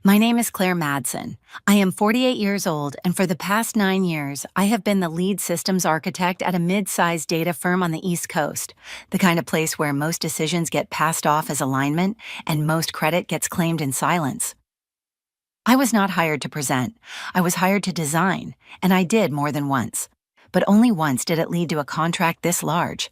My name is Claire Madsen. I am 48 years old, and for the past 9 years, I have been the lead systems architect at a mid-sized data firm on the East Coast, the kind of place where most decisions get passed off as alignment and most credit gets claimed in silence. I was not hired to present. I was hired to design, and I did more than once. But only once did it lead to a contract this large.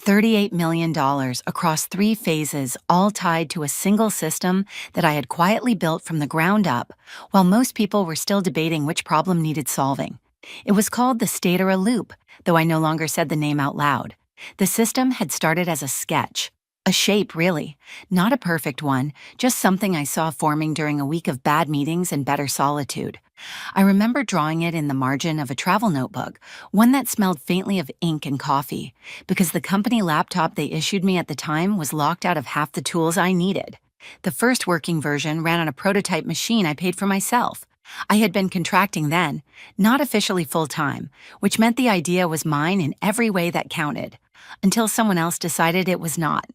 $38 million across 3 phases, all tied to a single system that I had quietly built from the ground up, while most people were still debating which problem needed solving. It was called the Statera Loop, though I no longer said the name out loud. The system had started as a sketch. A shape, really. Not a perfect one, just something I saw forming during a week of bad meetings and better solitude. I remember drawing it in the margin of a travel notebook, one that smelled faintly of ink and coffee, because the company laptop they issued me at the time was locked out of half the tools I needed. The first working version ran on a prototype machine I paid for myself. I had been contracting then, not officially full-time, which meant the idea was mine in every way that counted, until someone else decided it was not.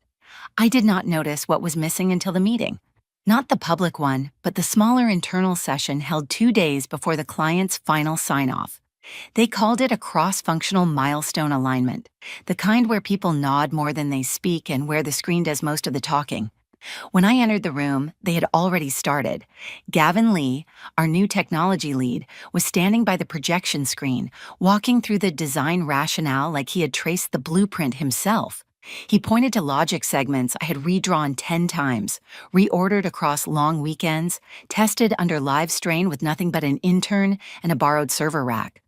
I did not notice what was missing until the meeting. Not the public one, but the smaller internal session held 2 days before the client's final sign-off. They called it a cross-functional milestone alignment, the kind where people nod more than they speak and where the screen does most of the talking. When I entered the room, they had already started. Gavin Lee, our new technology lead, was standing by the projection screen, walking through the design rationale like he had traced the blueprint himself. He pointed to logic segments I had redrawn 10 times, reordered across long weekends, tested under live strain with nothing but an intern and a borrowed server rack.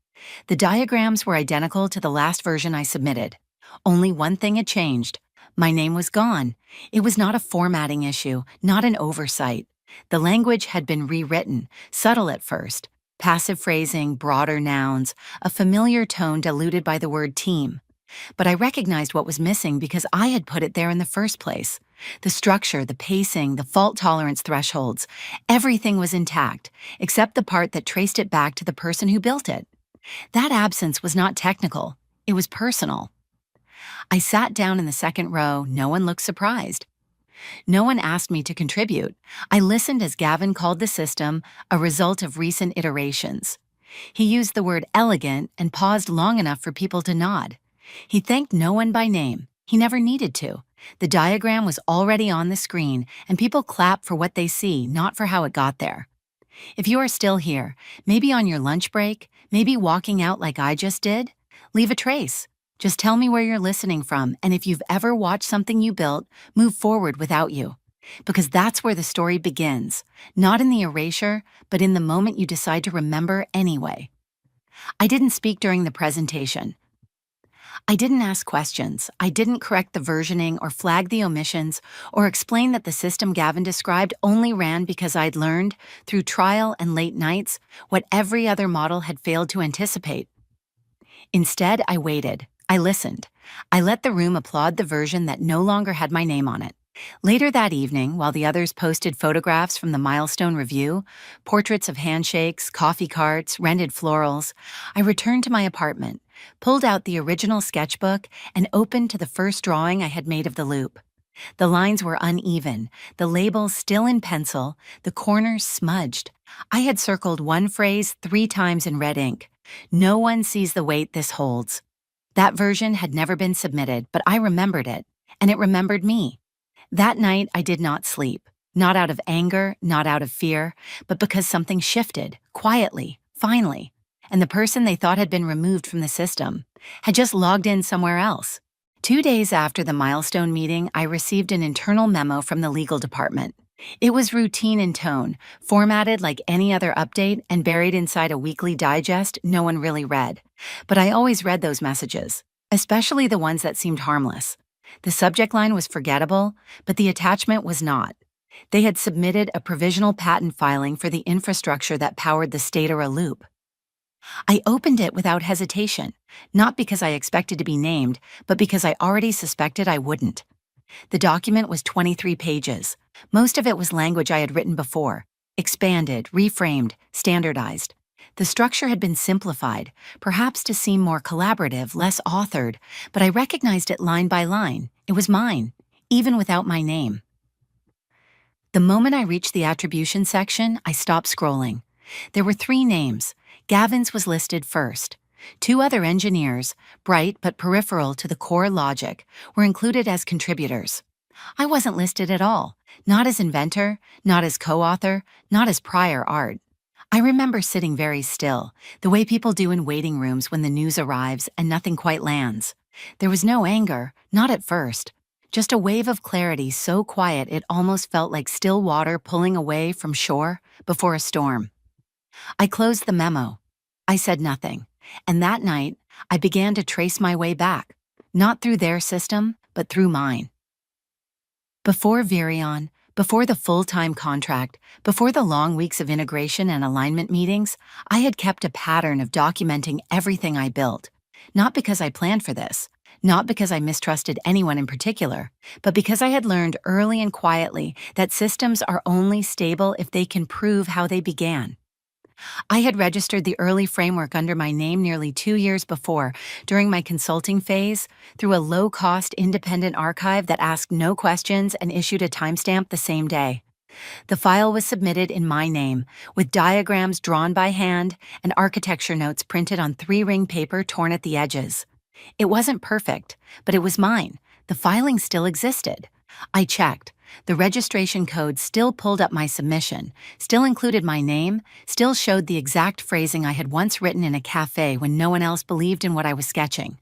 The diagrams were identical to the last version I submitted. Only one thing had changed. My name was gone. It was not a formatting issue, not an oversight. The language had been rewritten, subtle at first. Passive phrasing, broader nouns, a familiar tone diluted by the word team. But I recognized what was missing because I had put it there in the first place. The structure, the pacing, the fault tolerance thresholds, everything was intact, except the part that traced it back to the person who built it. That absence was not technical, it was personal. I sat down in the second row, no one looked surprised. No one asked me to contribute. I listened as Gavin called the system a result of recent iterations. He used the word elegant and paused long enough for people to nod. He thanked no one by name. He never needed to. The diagram was already on the screen, and people clap for what they see, not for how it got there. If you are still here, maybe on your lunch break, maybe walking out like I just did, leave a trace. Just tell me where you're listening from, and if you've ever watched something you built, move forward without you. Because that's where the story begins, not in the erasure, but in the moment you decide to remember anyway. I didn't speak during the presentation. I didn't ask questions, I didn't correct the versioning or flag the omissions or explain that the system Gavin described only ran because I'd learned, through trial and late nights, what every other model had failed to anticipate. Instead, I waited. I listened. I let the room applaud the version that no longer had my name on it. Later that evening, while the others posted photographs from the milestone review, portraits of handshakes, coffee carts, rented florals, I returned to my apartment, pulled out the original sketchbook, and opened to the first drawing I had made of the loop. The lines were uneven, the labels still in pencil, the corners smudged. I had circled one phrase 3 times in red ink. No one sees the weight this holds. That version had never been submitted, but I remembered it, and it remembered me. That night, I did not sleep, not out of anger, not out of fear, but because something shifted, quietly, finally, and the person they thought had been removed from the system had just logged in somewhere else. 2 days after the milestone meeting, I received an internal memo from the legal department. It was routine in tone, formatted like any other update and buried inside a weekly digest no one really read. But I always read those messages, especially the ones that seemed harmless. The subject line was forgettable, but the attachment was not. They had submitted a provisional patent filing for the infrastructure that powered the Statera loop. I opened it without hesitation, not because I expected to be named, but because I already suspected I wouldn't. The document was 23 pages. Most of it was language I had written before, expanded, reframed, standardized. The structure had been simplified, perhaps to seem more collaborative, less authored, but I recognized it line by line. It was mine, even without my name. The moment I reached the attribution section, I stopped scrolling. There were 3 names. Gavin's was listed first. 2 other engineers, bright but peripheral to the core logic, were included as contributors. I wasn't listed at all, not as inventor, not as co-author, not as prior art. I remember sitting very still, the way people do in waiting rooms when the news arrives and nothing quite lands. There was no anger, not at first. Just a wave of clarity so quiet it almost felt like still water pulling away from shore before a storm. I closed the memo. I said nothing. And that night, I began to trace my way back, not through their system, but through mine. Before Virion, before the full-time contract, before the long weeks of integration and alignment meetings, I had kept a pattern of documenting everything I built. Not because I planned for this, not because I mistrusted anyone in particular, but because I had learned early and quietly that systems are only stable if they can prove how they began. I had registered the early framework under my name nearly 2 years before, during my consulting phase, through a low-cost independent archive that asked no questions and issued a timestamp the same day. The file was submitted in my name, with diagrams drawn by hand and architecture notes printed on 3-ring paper torn at the edges. It wasn't perfect, but it was mine. The filing still existed. I checked. The registration code still pulled up my submission, still included my name, still showed the exact phrasing I had once written in a cafe when no one else believed in what I was sketching.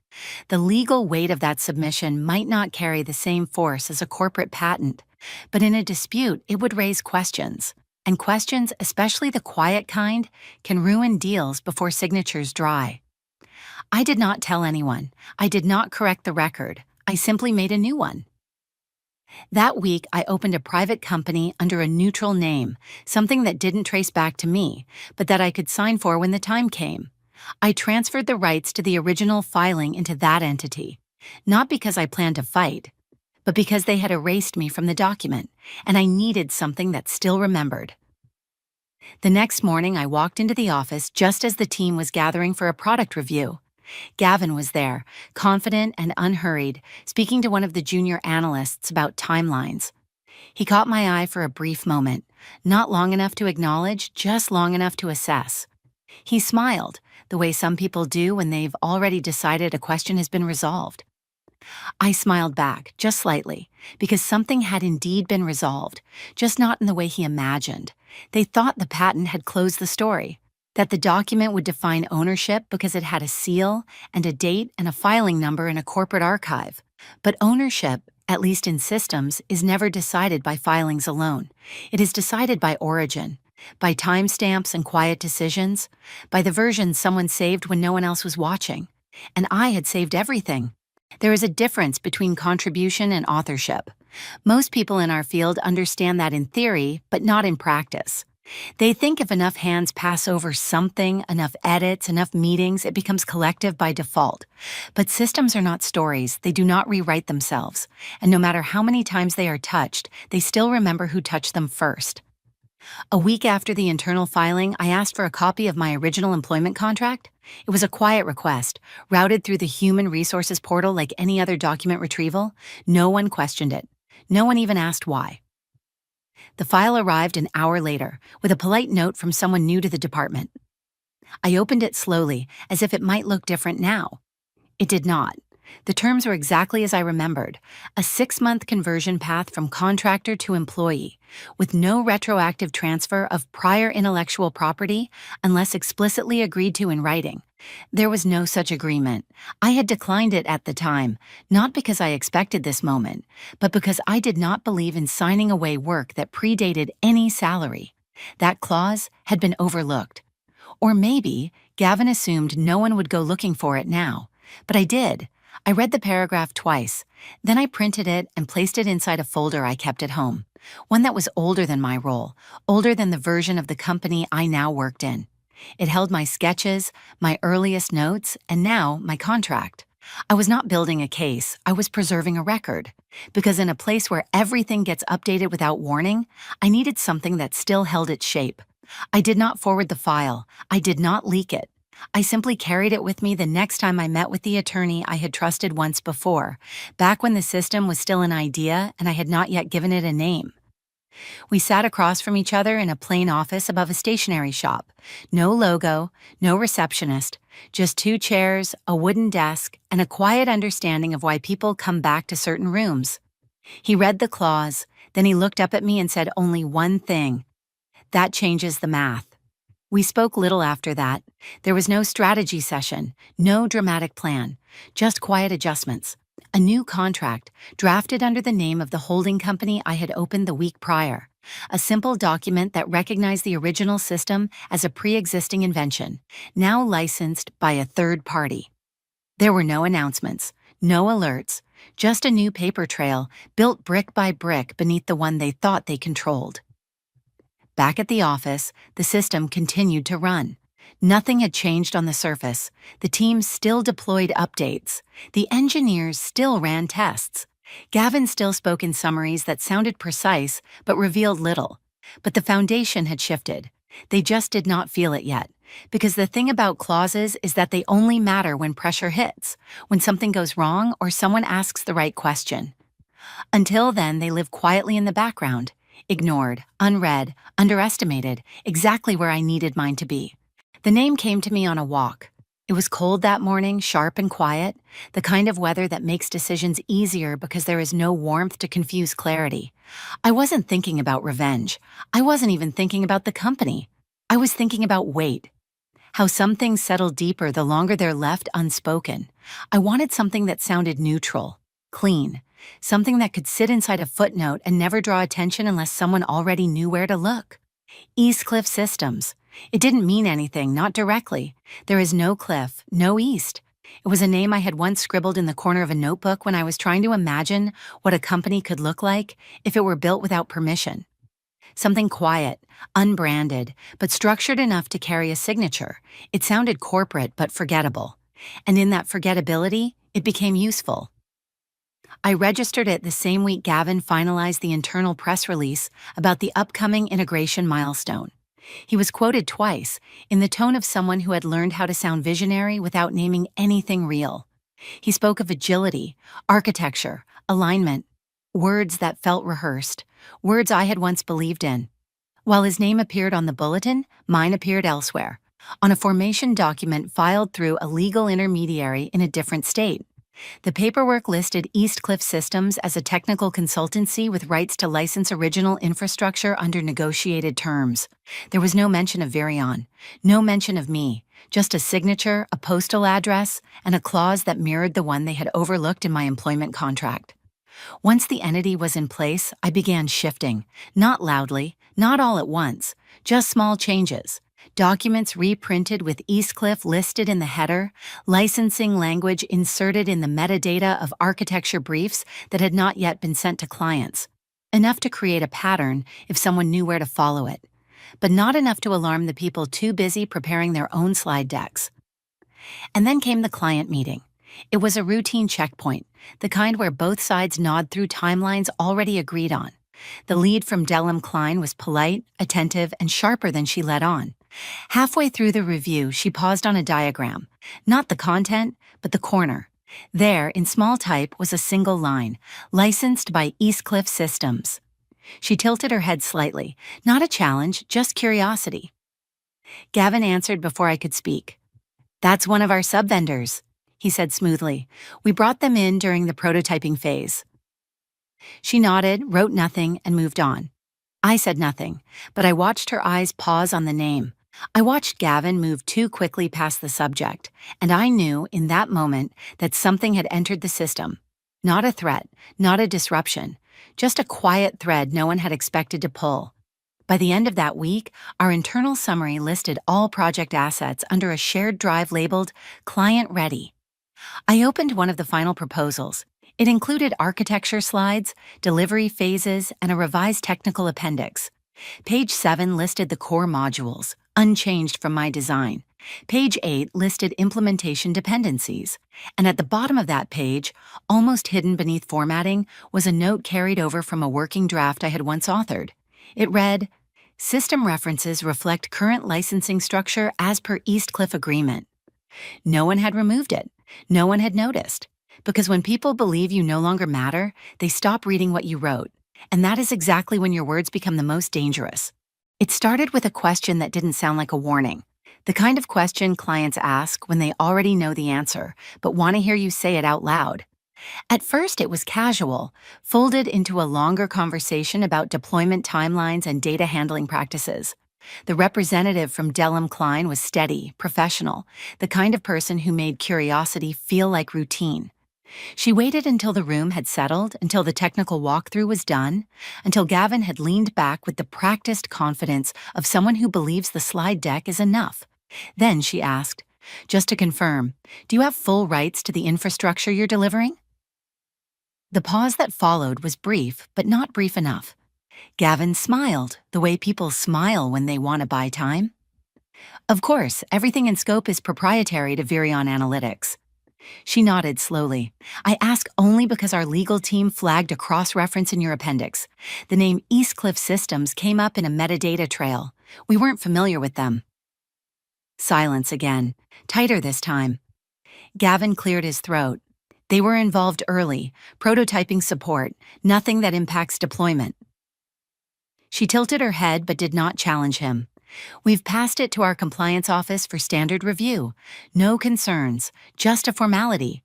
The legal weight of that submission might not carry the same force as a corporate patent, but in a dispute it would raise questions. And questions, especially the quiet kind, can ruin deals before signatures dry. I did not tell anyone. I did not correct the record. I simply made a new one. That week, I opened a private company under a neutral name, something that didn't trace back to me, but that I could sign for when the time came. I transferred the rights to the original filing into that entity, not because I planned to fight, but because they had erased me from the document, and I needed something that still remembered. The next morning, I walked into the office just as the team was gathering for a product review. Gavin was there, confident and unhurried, speaking to one of the junior analysts about timelines. He caught my eye for a brief moment, not long enough to acknowledge, just long enough to assess. He smiled, the way some people do when they've already decided a question has been resolved. I smiled back, just slightly, because something had indeed been resolved, just not in the way he imagined. They thought the patent had closed the story, that the document would define ownership because it had a seal and a date and a filing number in a corporate archive. But ownership, at least in systems, is never decided by filings alone. It is decided by origin, by timestamps and quiet decisions, by the version someone saved when no one else was watching. And I had saved everything. There is a difference between contribution and authorship. Most people in our field understand that in theory, but not in practice. They think if enough hands pass over something, enough edits, enough meetings, it becomes collective by default. But systems are not stories. They do not rewrite themselves. And no matter how many times they are touched, they still remember who touched them first. A week after the internal filing, I asked for a copy of my original employment contract. It was a quiet request, routed through the human resources portal like any other document retrieval. No one questioned it. No one even asked why. The file arrived an hour later, with a polite note from someone new to the department. I opened it slowly, as if it might look different now. It did not. The terms were exactly as I remembered, a 6-month conversion path from contractor to employee, with no retroactive transfer of prior intellectual property unless explicitly agreed to in writing. There was no such agreement. I had declined it at the time, not because I expected this moment, but because I did not believe in signing away work that predated any salary. That clause had been overlooked. Or maybe Gavin assumed no one would go looking for it now. But I did. I read the paragraph twice. Then I printed it and placed it inside a folder I kept at home, one that was older than my role, older than the version of the company I now worked in. It held my sketches, my earliest notes, and now my contract. I was not building a case, I was preserving a record. Because in a place where everything gets updated without warning, I needed something that still held its shape. I did not forward the file. I did not leak it. I simply carried it with me the next time I met with the attorney I had trusted once before, back when the system was still an idea and I had not yet given it a name. We sat across from each other in a plain office above a stationery shop. No logo, no receptionist, just two chairs, a wooden desk, and a quiet understanding of why people come back to certain rooms. He read the clause, then he looked up at me and said only one thing. That changes the math. We spoke little after that. There was no strategy session, no dramatic plan, just quiet adjustments. A new contract, drafted under the name of the holding company I had opened the week prior. A simple document that recognized the original system as a pre-existing invention, now licensed by a third party. There were no announcements, no alerts, just a new paper trail built brick by brick beneath the one they thought they controlled. Back at the office, the system continued to run. Nothing had changed on the surface. The team still deployed updates. The engineers still ran tests. Gavin still spoke in summaries that sounded precise but revealed little. But the foundation had shifted. They just did not feel it yet. Because the thing about clauses is that they only matter when pressure hits, when something goes wrong or someone asks the right question. Until then, they live quietly in the background. Ignored, unread, underestimated, exactly where I needed mine to be. The name came to me on a walk. It was cold that morning, sharp and quiet, the kind of weather that makes decisions easier because there is no warmth to confuse clarity. I wasn't thinking about revenge. I wasn't even thinking about the company. I was thinking about weight. How some things settle deeper the longer they're left unspoken. I wanted something that sounded neutral, clean. Something that could sit inside a footnote and never draw attention unless someone already knew where to look. East Cliff Systems. It didn't mean anything, not directly. There is no cliff, no east. It was a name I had once scribbled in the corner of a notebook when I was trying to imagine what a company could look like if it were built without permission. Something quiet, unbranded, but structured enough to carry a signature. It sounded corporate but forgettable. And in that forgettability, it became useful. I registered it the same week Gavin finalized the internal press release about the upcoming integration milestone. He was quoted twice, in the tone of someone who had learned how to sound visionary without naming anything real. He spoke of agility, architecture, alignment, words that felt rehearsed, words I had once believed in. While his name appeared on the bulletin, mine appeared elsewhere, on a formation document filed through a legal intermediary in a different state. The paperwork listed East Cliff Systems as a technical consultancy with rights to license original infrastructure under negotiated terms. There was no mention of Virion, no mention of me, just a signature, a postal address, and a clause that mirrored the one they had overlooked in my employment contract. Once the entity was in place, I began shifting, not loudly, not all at once, just small changes. Documents reprinted with East Cliff listed in the header, licensing language inserted in the metadata of architecture briefs that had not yet been sent to clients. Enough to create a pattern if someone knew where to follow it, but not enough to alarm the people too busy preparing their own slide decks. And then came the client meeting. It was a routine checkpoint, the kind where both sides nod through timelines already agreed on. The lead from Dellum Klein was polite, attentive, and sharper than she let on. Halfway through the review, she paused on a diagram. Not the content, but the corner. There, in small type, was a single line, licensed by East Cliff Systems. She tilted her head slightly. Not a challenge, just curiosity. Gavin answered before I could speak. "That's one of our sub-vendors," he said smoothly. "We brought them in during the prototyping phase." She nodded, wrote nothing, and moved on. I said nothing, but I watched her eyes pause on the name. I watched Gavin move too quickly past the subject, and I knew in that moment that something had entered the system. Not a threat, not a disruption, just a quiet thread no one had expected to pull. By the end of that week, our internal summary listed all project assets under a shared drive labeled Client Ready. I opened one of the final proposals. It included architecture slides, delivery phases, and a revised technical appendix. Page 7 listed the core modules, unchanged from my design. Page 8 listed implementation dependencies. And at the bottom of that page, almost hidden beneath formatting, was a note carried over from a working draft I had once authored. It read, "System references reflect current licensing structure as per East Cliff Agreement." No one had removed it. No one had noticed. Because when people believe you no longer matter, they stop reading what you wrote. And that is exactly when your words become the most dangerous. It started with a question that didn't sound like a warning. The kind of question clients ask when they already know the answer, but want to hear you say it out loud. At first, it was casual, folded into a longer conversation about deployment timelines and data handling practices. The representative from Dellum Klein was steady, professional, the kind of person who made curiosity feel like routine. She waited until the room had settled, until the technical walkthrough was done, until Gavin had leaned back with the practiced confidence of someone who believes the slide deck is enough. Then she asked, "Just to confirm, do you have full rights to the infrastructure you're delivering?" The pause that followed was brief, but not brief enough. Gavin smiled, the way people smile when they want to buy time. "Of course, everything in scope is proprietary to Virion Analytics." She nodded slowly. "I ask only because our legal team flagged a cross-reference in your appendix. The name Eastcliff Systems came up in a metadata trail. We weren't familiar with them." Silence again, tighter this time. Gavin cleared his throat. "They were involved early, prototyping support, nothing that impacts deployment." She tilted her head but did not challenge him. "We've passed it to our compliance office for standard review. No concerns, just a formality."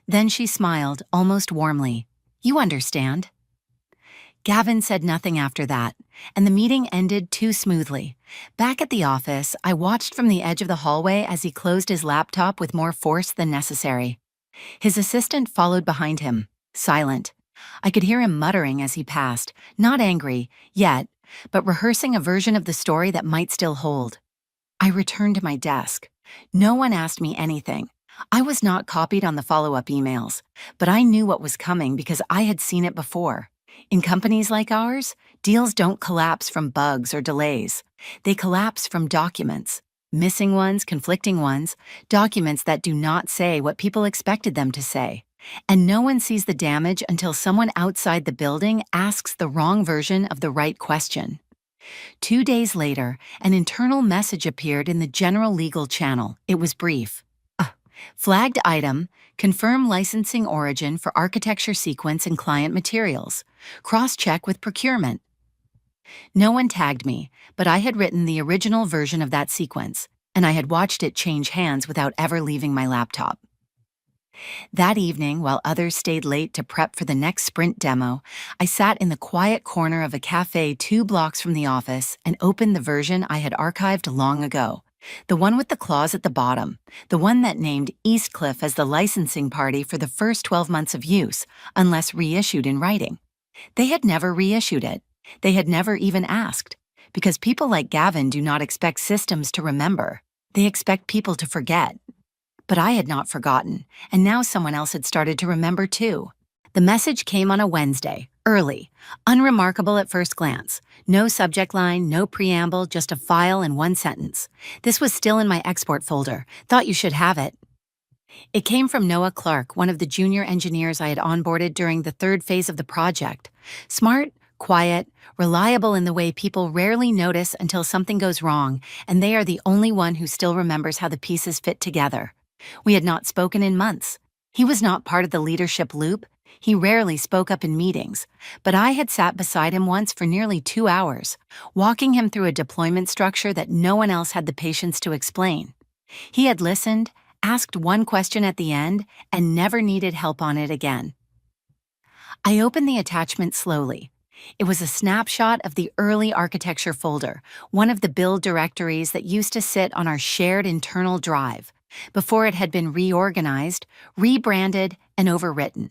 Then she smiled, almost warmly. "You understand." Gavin said nothing after that, and the meeting ended too smoothly. Back at the office, I watched from the edge of the hallway as he closed his laptop with more force than necessary. His assistant followed behind him, silent. I could hear him muttering as he passed, not angry, yet, but rehearsing a version of the story that might still hold. I returned to my desk. No one asked me anything. I was not copied on the follow-up emails, but I knew what was coming because I had seen it before. In companies like ours, deals don't collapse from bugs or delays. They collapse from documents. Missing ones, conflicting ones, documents that do not say what people expected them to say. And no one sees the damage until someone outside the building asks the wrong version of the right question. 2 days later, an internal message appeared in the general legal channel. It was brief. Flagged item, confirm licensing origin for architecture sequence and client materials. Cross-check with procurement. No one tagged me, but I had written the original version of that sequence, and I had watched it change hands without ever leaving my laptop. That evening, while others stayed late to prep for the next sprint demo, I sat in the quiet corner of a cafe 2 blocks from the office and opened the version I had archived long ago. The one with the clause at the bottom, the one that named Eastcliff as the licensing party for the first 12 months of use, unless reissued in writing. They had never reissued it. They had never even asked, because people like Gavin do not expect systems to remember. They expect people to forget. But I had not forgotten, and now someone else had started to remember too. The message came on a Wednesday, early, unremarkable at first glance. No subject line, no preamble, just a file and 1 sentence. "This was still in my export folder. Thought you should have it." It came from Noah Clark, one of the junior engineers I had onboarded during the 3rd phase of the project. Smart, quiet, reliable in the way people rarely notice until something goes wrong, and they are the only one who still remembers how the pieces fit together. We had not spoken in months. He was not part of the leadership loop. He rarely spoke up in meetings, but I had sat beside him once for nearly 2 hours, walking him through a deployment structure that no one else had the patience to explain. He had listened, asked one question at the end, and never needed help on it again. I opened the attachment slowly. It was a snapshot of the early architecture folder, one of the build directories that used to sit on our shared internal drive, before it had been reorganized, rebranded, and overwritten.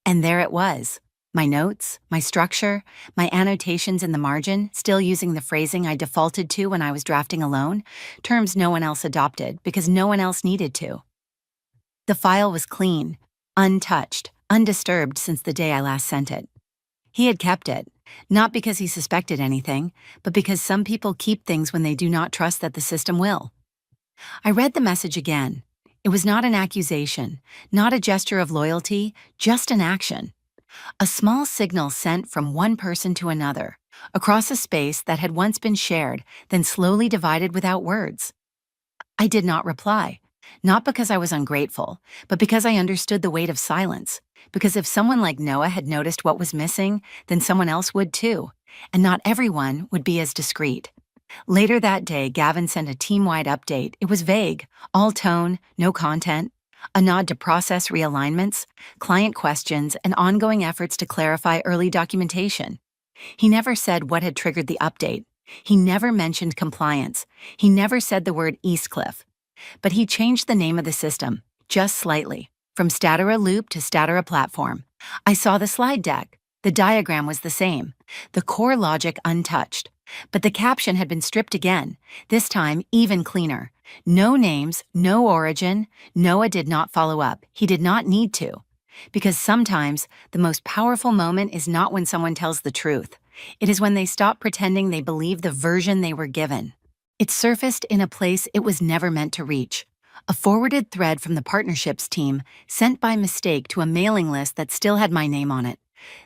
And there it was. My notes, my structure, my annotations in the margin, still using the phrasing I defaulted to when I was drafting alone, terms no one else adopted because no one else needed to. The file was clean, untouched, undisturbed since the day I last sent it. He had kept it, not because he suspected anything, but because some people keep things when they do not trust that the system will. I read the message again. It was not an accusation, not a gesture of loyalty, just an action. A small signal sent from one person to another, across a space that had once been shared, then slowly divided without words. I did not reply. Not because I was ungrateful, but because I understood the weight of silence. Because if someone like Noah had noticed what was missing, then someone else would too. And not everyone would be as discreet. Later that day, Gavin sent a team-wide update. It was vague, all tone, no content, a nod to process realignments, client questions, and ongoing efforts to clarify early documentation. He never said what had triggered the update. He never mentioned compliance. He never said the word Eastcliff. But he changed the name of the system, just slightly, from Statera Loop to Statera Platform. I saw the slide deck. The diagram was the same, the core logic untouched. But the caption had been stripped again, this time even cleaner. No names, no origin. Noah did not follow up. He did not need to. Because sometimes the most powerful moment is not when someone tells the truth. It is when they stop pretending they believe the version they were given. It surfaced in a place it was never meant to reach. A forwarded thread from the partnerships team sent by mistake to a mailing list that still had my name on it.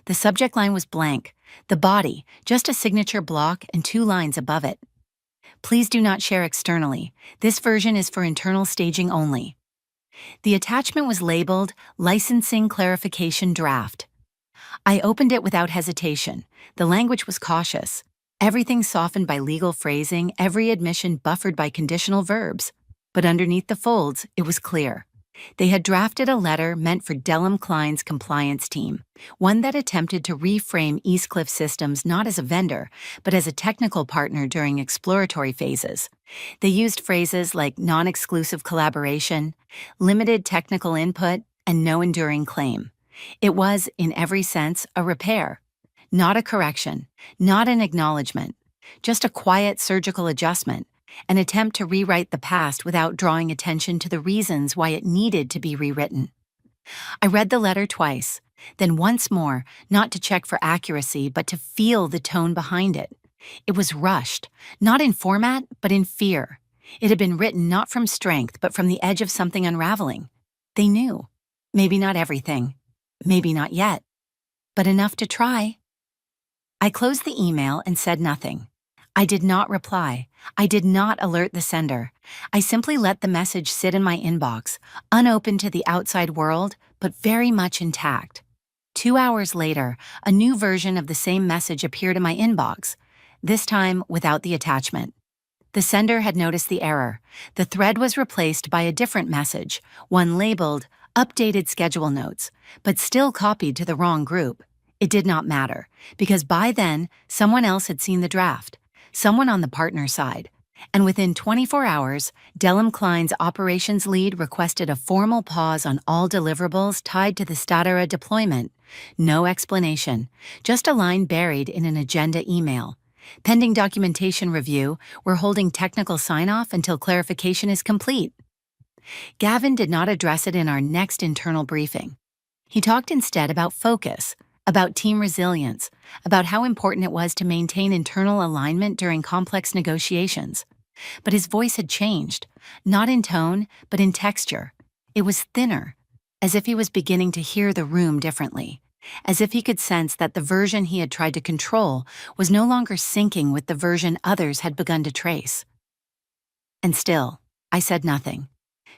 The subject line was blank. The body, just a signature block and 2 lines above it. Please do not share externally. This version is for internal staging only. The attachment was labeled Licensing Clarification Draft. I opened it without hesitation. The language was cautious. Everything softened by legal phrasing, every admission buffered by conditional verbs. But underneath the folds, it was clear. They had drafted a letter meant for Dellum Klein's compliance team, one that attempted to reframe Eastcliff Systems not as a vendor, but as a technical partner during exploratory phases. They used phrases like non-exclusive collaboration, limited technical input, and no enduring claim. It was, in every sense, a repair. Not a correction, not an acknowledgement, just a quiet surgical adjustment, an attempt to rewrite the past without drawing attention to the reasons why it needed to be rewritten. I read the letter twice, then once more, not to check for accuracy, but to feel the tone behind it. It was rushed, not in format, but in fear. It had been written not from strength, but from the edge of something unraveling. They knew. Maybe not everything. Maybe not yet. But enough to try. I closed the email and said nothing. I did not reply. I did not alert the sender. I simply let the message sit in my inbox, unopened to the outside world, but very much intact. 2 hours later, a new version of the same message appeared in my inbox, this time without the attachment. The sender had noticed the error. The thread was replaced by a different message, one labeled Updated Schedule Notes, but still copied to the wrong group. It did not matter, because by then, someone else had seen the draft. Someone on the partner side. And within 24 hours, Dellum Klein's operations lead requested a formal pause on all deliverables tied to the Statera deployment. No explanation, just a line buried in an agenda email. Pending documentation review, we're holding technical sign-off until clarification is complete. Gavin did not address it in our next internal briefing. He talked instead about focus, about team resilience, about how important it was to maintain internal alignment during complex negotiations. But his voice had changed, not in tone, but in texture. It was thinner, as if he was beginning to hear the room differently, as if he could sense that the version he had tried to control was no longer syncing with the version others had begun to trace. And still, I said nothing,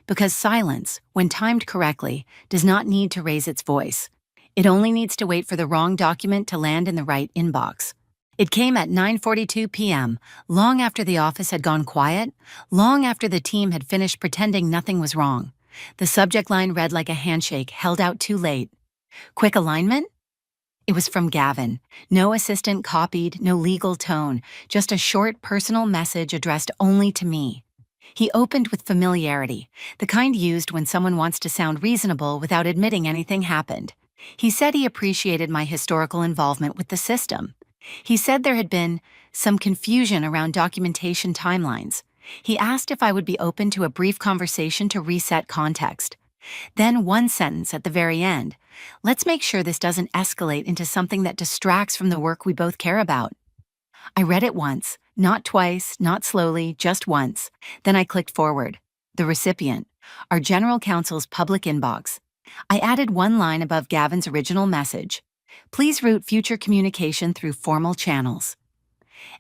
because silence, when timed correctly, does not need to raise its voice. It only needs to wait for the wrong document to land in the right inbox. It came at 9:42 p.m., long after the office had gone quiet, long after the team had finished pretending nothing was wrong. The subject line read like a handshake held out too late. Quick alignment? It was from Gavin. No assistant copied, no legal tone, just a short personal message addressed only to me. He opened with familiarity, the kind used when someone wants to sound reasonable without admitting anything happened. He said he appreciated my historical involvement with the system. He said there had been some confusion around documentation timelines. He asked if I would be open to a brief conversation to reset context. Then one sentence at the very end, let's make sure this doesn't escalate into something that distracts from the work we both care about. I read it once, not twice, not slowly, just once. Then I clicked forward. The recipient, our general counsel's public inbox. I added one line above Gavin's original message. Please route future communication through formal channels.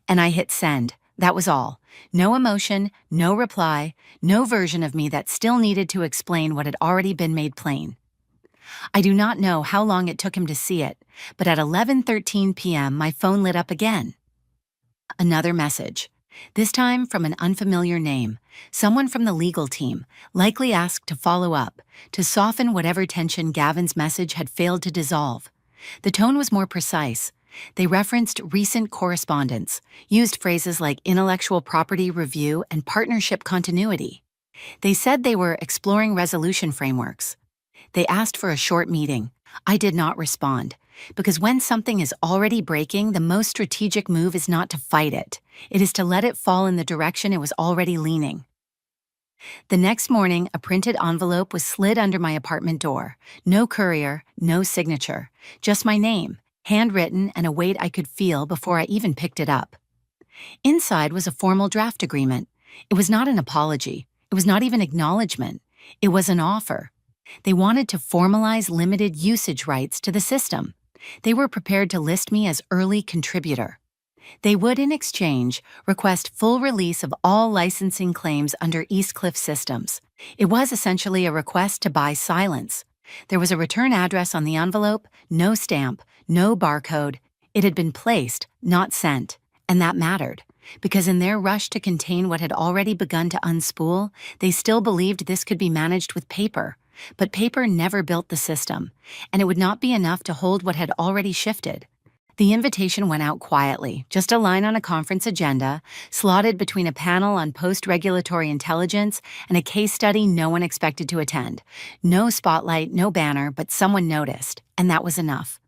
And I hit send, That was all. No emotion, no reply, no version of me that still needed to explain what had already been made plain. I do not know how long it took him to see it, but at 11:13 p.m. my phone lit up again. Another message. This time from an unfamiliar name, someone from the legal team, likely asked to follow up, to soften whatever tension Gavin's message had failed to dissolve. The tone was more precise. They referenced recent correspondence, used phrases like intellectual property review and partnership continuity. They said they were exploring resolution frameworks. They asked for a short meeting. I did not respond, because when something is already breaking, the most strategic move is not to fight it. It is to let it fall in the direction it was already leaning. The next morning, a printed envelope was slid under my apartment door. No courier, no signature, just my name, handwritten and a weight I could feel before I even picked it up. Inside was a formal draft agreement. It was not an apology. It was not even acknowledgement. It was an offer. They wanted to formalize limited usage rights to the system. They were prepared to list me as early contributor. They would, in exchange, request full release of all licensing claims under Eastcliff Systems. It was essentially a request to buy silence. There was a return address on the envelope, no stamp, no barcode. It had been placed, not sent, and that mattered, because in their rush to contain what had already begun to unspool, they still believed this could be managed with paper. But paper never built the system, and it would not be enough to hold what had already shifted. The invitation went out quietly, just a line on a conference agenda, slotted between a panel on post-regulatory intelligence and a case study no one expected to attend. No spotlight, no banner, but someone noticed, and that was enough.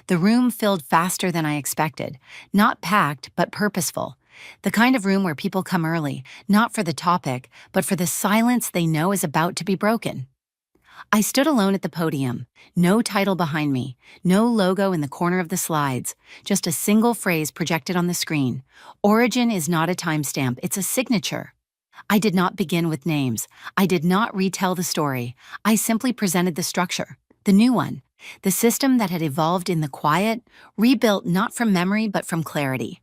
The room filled faster than I expected, not packed, but purposeful. The kind of room where people come early, not for the topic, but for the silence they know is about to be broken. I stood alone at the podium, no title behind me, no logo in the corner of the slides, just a single phrase projected on the screen. Origin is not a timestamp, it's a signature. I did not begin with names. I did not retell the story. I simply presented the structure, the new one, the system that had evolved in the quiet, rebuilt not from memory but from clarity.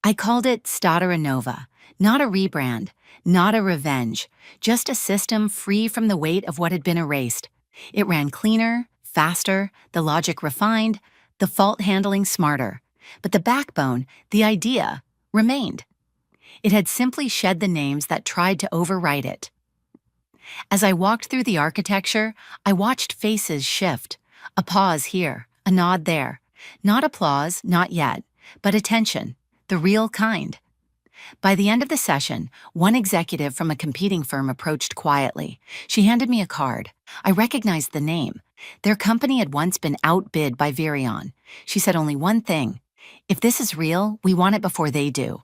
I called it Statera Nova, not a rebrand, not a revenge, just a system free from the weight of what had been erased. It ran cleaner, faster, the logic refined, the fault handling smarter. But the backbone, the idea, remained. It had simply shed the names that tried to overwrite it. As I walked through the architecture, I watched faces shift. A pause here, a nod there. Not applause, not yet, but attention, the real kind. By the end of the session, one executive from a competing firm approached quietly. She handed me a card. I recognized the name. Their company had once been outbid by Virion. She said only one thing: "If this is real, we want it before they do."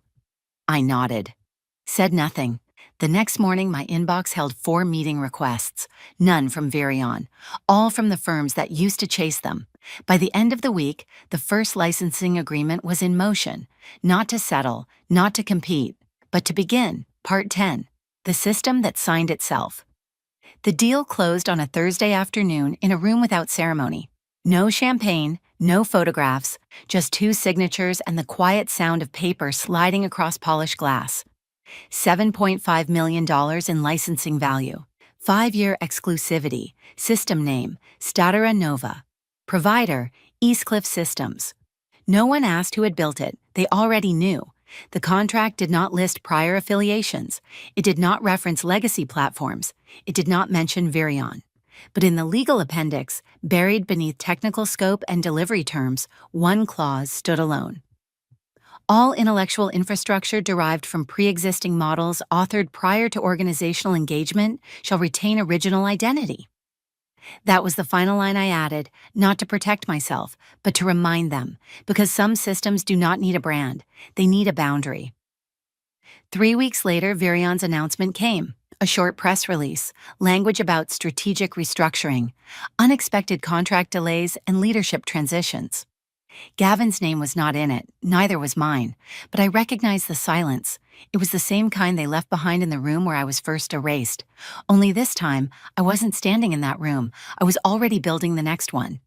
I nodded. Said nothing. The next morning, my inbox held 4 meeting requests, none from Virion, all from the firms that used to chase them. By the end of the week, the first licensing agreement was in motion, not to settle, not to compete, but to begin. Part 10, the system that signed itself. The deal closed on a Thursday afternoon in a room without ceremony. No champagne, no photographs, just 2 signatures and the quiet sound of paper sliding across polished glass. $7.5 million in licensing value, 5-year exclusivity, system name, Statera Nova. Provider, Eastcliff Systems. No one asked who had built it, they already knew. The contract did not list prior affiliations. It did not reference legacy platforms. It did not mention Virion. But in the legal appendix, buried beneath technical scope and delivery terms, one clause stood alone. All intellectual infrastructure derived from pre-existing models authored prior to organizational engagement shall retain original identity. That was the final line I added, not to protect myself, but to remind them, because some systems do not need a brand, they need a boundary. 3 weeks later, Virion's announcement came. A short press release, language about strategic restructuring, unexpected contract delays, and leadership transitions. Gavin's name was not in it, neither was mine, but I recognized the silence. It was the same kind they left behind in the room where I was first erased. Only this time, I wasn't standing in that room. I was already building the next one.